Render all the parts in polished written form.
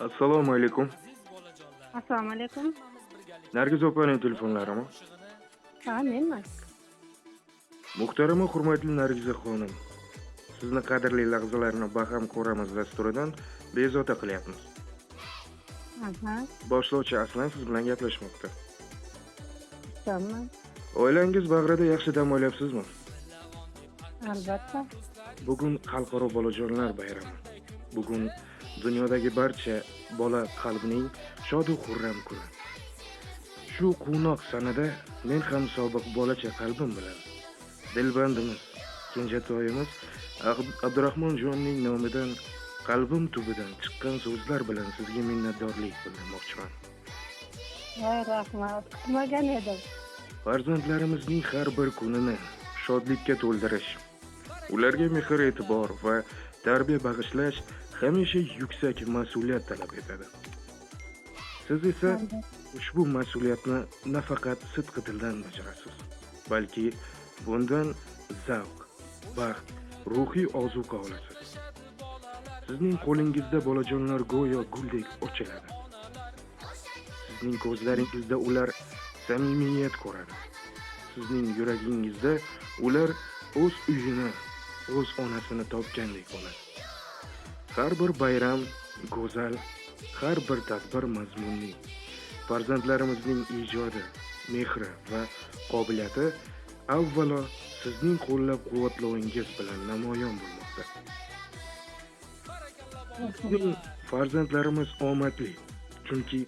Assalomu alaykum. Assalomu alaykum. Nargiz opaning telefonlarimi? Ha, menman. Muhtarama hurmatli Nargiza xonim. Sizni qadrli lahzalarni baham ko'ramiz dasturidan bezovta qilyapmiz. Aha, Boshlovchi Aslan siz bilan gaplashmoqda. xursandman. Oilangiz bag'rida yaxshi dam olyapsizmi? Albatta. Bugun xalqaro bolajonlar bayrami. Bugun dunyodagi barcha bola qalbining shod-u xurram kuni. Shu quvnoq sanada men ham sobiq bolacha qalbim bilan dilbandimiz, kenjatoyimiz Abdurahmonjonning nomidan qalbim tubidan chiqqan so'zlar bilan sizga minnatdorlik bildirmoqchiman. Voy, rahmat. Kutmagan edim. Farzandlarimizning har bir kunini shodlikka to'ldirish, ularga mehr-e'tibor va tarbiya bag'ishlash hamisha yuksak mas'uliyat talab etadi. Siz esa ushbu mas'uliyatni nafaqat sidqi dildan bajarasiz, balki bundan zavq, baxt, ruhiy ozuqa olasiz. Sizning qo'lingizda bolajonlar go'yo guldek ochiladi. Sizning ko'zlaringizda ular samimiyat ko'radi. Sizning yuragingizda ular o'z uyini, o'z onasini topgandek bo'ladi. Har bir bayram go'zal, har bir tadbir mazmunli. Farzandlarimizning ijodi, mehri va qobiliyati avvalo sizning qo'llab-quvvatlovingiz bilan namoyon bo'lmoqda. Sizning farzandlarimiz omadli, chunki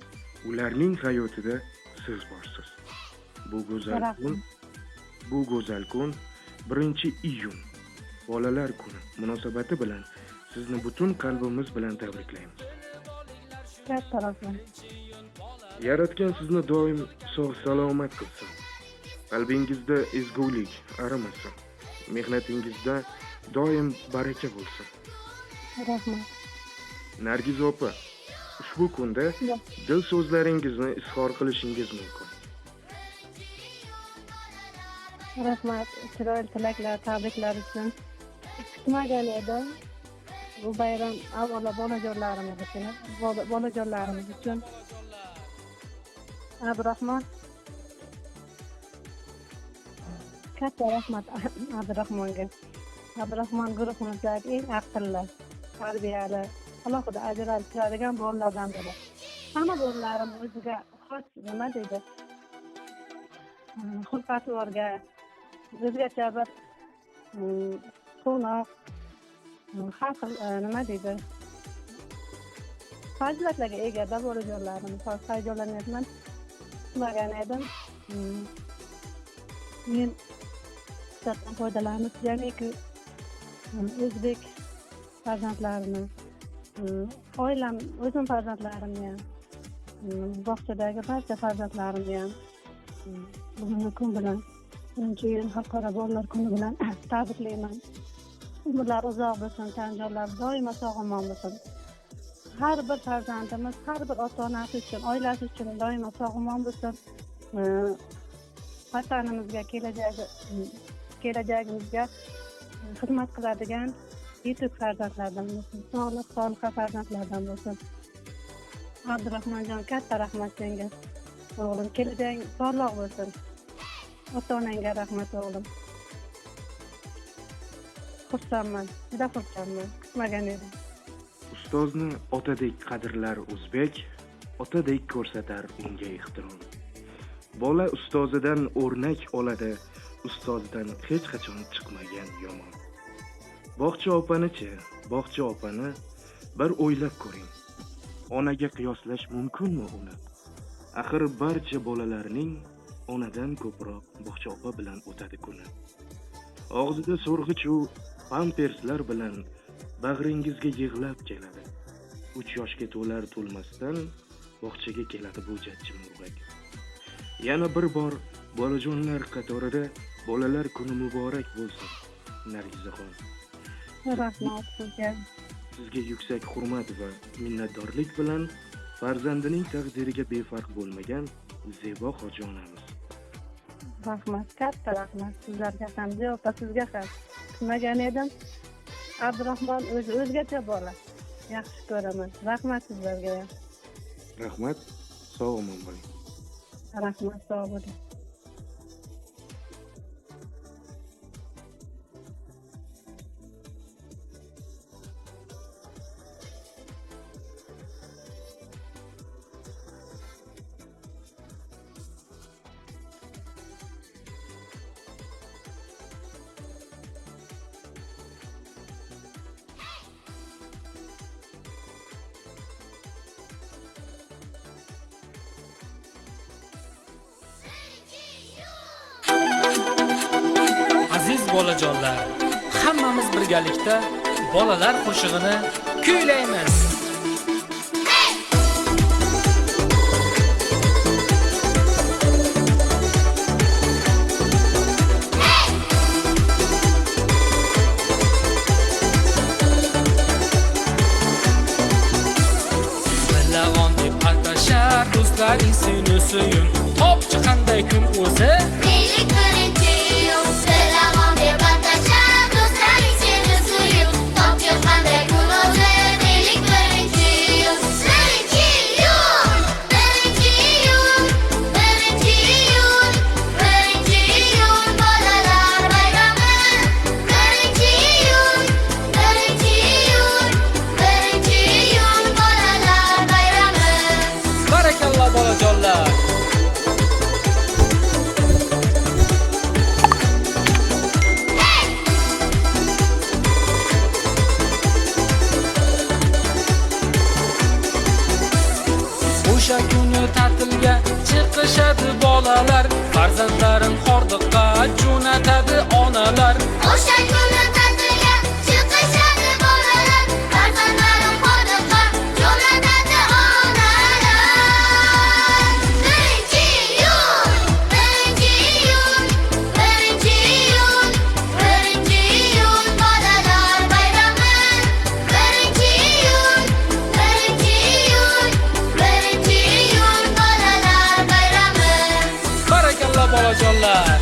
ularning hayotida siz borsiz. Bu go'zal kun 1-iyun bolalar kuni munosabati bilan sizni butun qalbimiz bilan tabriklaymiz. Katta rahmat. Yaratgan sizni doim sog' salomat qilsin. Qalbingizda ezgulik arimasin. Mehnatingizda doim baraka bo'lsin. Rahmat. Nargiz opa, ushbu kunda dil so'zlaringizni izhor qilishingiz mumkin. Rahmat. Chiroyli tilaklar, tabriklar uchun. Kutmagan edim. Bu bayram avvalo bolajonlarimiz uchun. Abdurahmon. Katta rahmat Abdurahmonga. Abdurahmon guruhimizdagi eng aqlli, tarbiyali, alohida ajralib turadigan bolalardan biri. Hamma bolalarim o'ziga xos nima deydi? Xulqati borga, o'zgacha bir quvnoq, har xil nima deydi? Fazilatlarga ega bolajonlarimiz. Hayajonlanyapman. Kutmagan edim. Men fursatdan foydalanib, jamiki o'zbek farzandlarini, oilam, o'zim farzandlarimni ham, bog'chadagi barcha farzandlarimni ham bugungi kun bilan, 1-iyun xalqaro bolalar kuni bilan tabriklayman. Umrlar uzoq bo'lsin, tanjonlar doimo sog'-omon bo'lsin. Har bir farzandimiz, har bir ota-onasi uchun, oilasi uchun doimo sog'-omon bo'lsin. Vatanimizga, kelajagimizga xizmat qiladigan yetuk farzandlardan bo'lsin, sog'liq farzandlardan bo'lsin. Abdurahmonjon, katta rahmat senga. O'g'lim, kelajaging porloq bo'lsin. Ota-onangga rahmat o'g'lim. Xursandman, juda xursandman. Kutmagan edim. Ustozni otadek qadrlar o'zbek, otadek ko'rsatar unga ehtirom. Bola ustozidan o'rnak oladi, ustozidan hech qachon chiqmagan yomon. Bog'cha opani bir o'ylab ko'ring. Onaga qiyoslash mumkinmi uni? Axir barcha bolalarning onadan ko'proq bog'cha opa bilan o'tadi kuni. Og'zida so'rg'ich u pamperslar bilan bag'ringizga yig'lab keladi. 3 yoshga to'lmasdan bog'chaga keladi bu jajji murg'ak. Yana bir bor bolajonlar qatorida bolalar kuni muborak bo'lsin, Nargizaxon. Rahmat sizga. Sizga yuksak hurmat va minnatdorlik bilan farzandining taqdiriga befarq bo'lmagan Zebo xojonamiz. Rahmat, katta rahmat sizlarga ham, Zebo sizga ham. Kutmagan edim. Abdurahmon o'zgacha bola. yaxshi ko'raman. Rahmat sizlarga. Rahmat, sog' omon bo'ling. Rahmat, sog' bo'ling. Aziz bolajonlar, hammamiz birgalikda bolalar qo'shig'ini kuylaymiz. Bilaon deb atashar do'stlaring seni suyun. Topchi qanday kun o'zi? Birlik birinchi iyun, Bilaon deb atashar do'stlaring seni suyun. Topchi qanday kun o'zi? Birlik birinchi iyun, birinchi iyun, birinchi iyun, birinchi iyun, birinchi iyun bolalar bayrami. Birinchi iyun, birinchi iyun, birinchi iyun bolalar bayrami. Barakalloh bolajonlar. O'sha kuni ta'tilga chiqishadi bolalar, farzandlarim hordiqqa jo'natadi onalar. O'sha kuni ta'tilga chiqishadi bolalar, farzandlarim hordiqqa jo'natadi onalar. Birinchi iyun, birinchi iyun, birinchi iyun, birinchi iyun bolalar bayrami. Birinchi iyun, birinchi iyun, birinchi iyun bolalar bayrami. Barakalloh bolajonlar.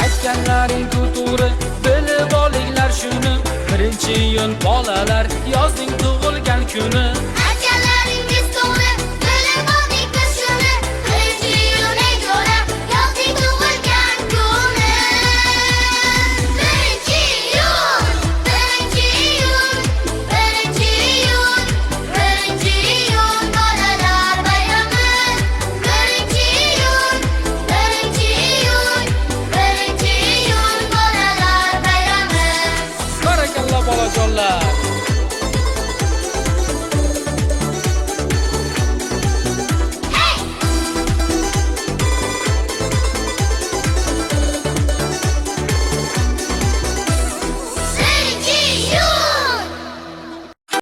Aytganlaring to'g'ri, bilib olinglar shuni. Birinchi iyun bolalar yozning tug'ilgan kuni.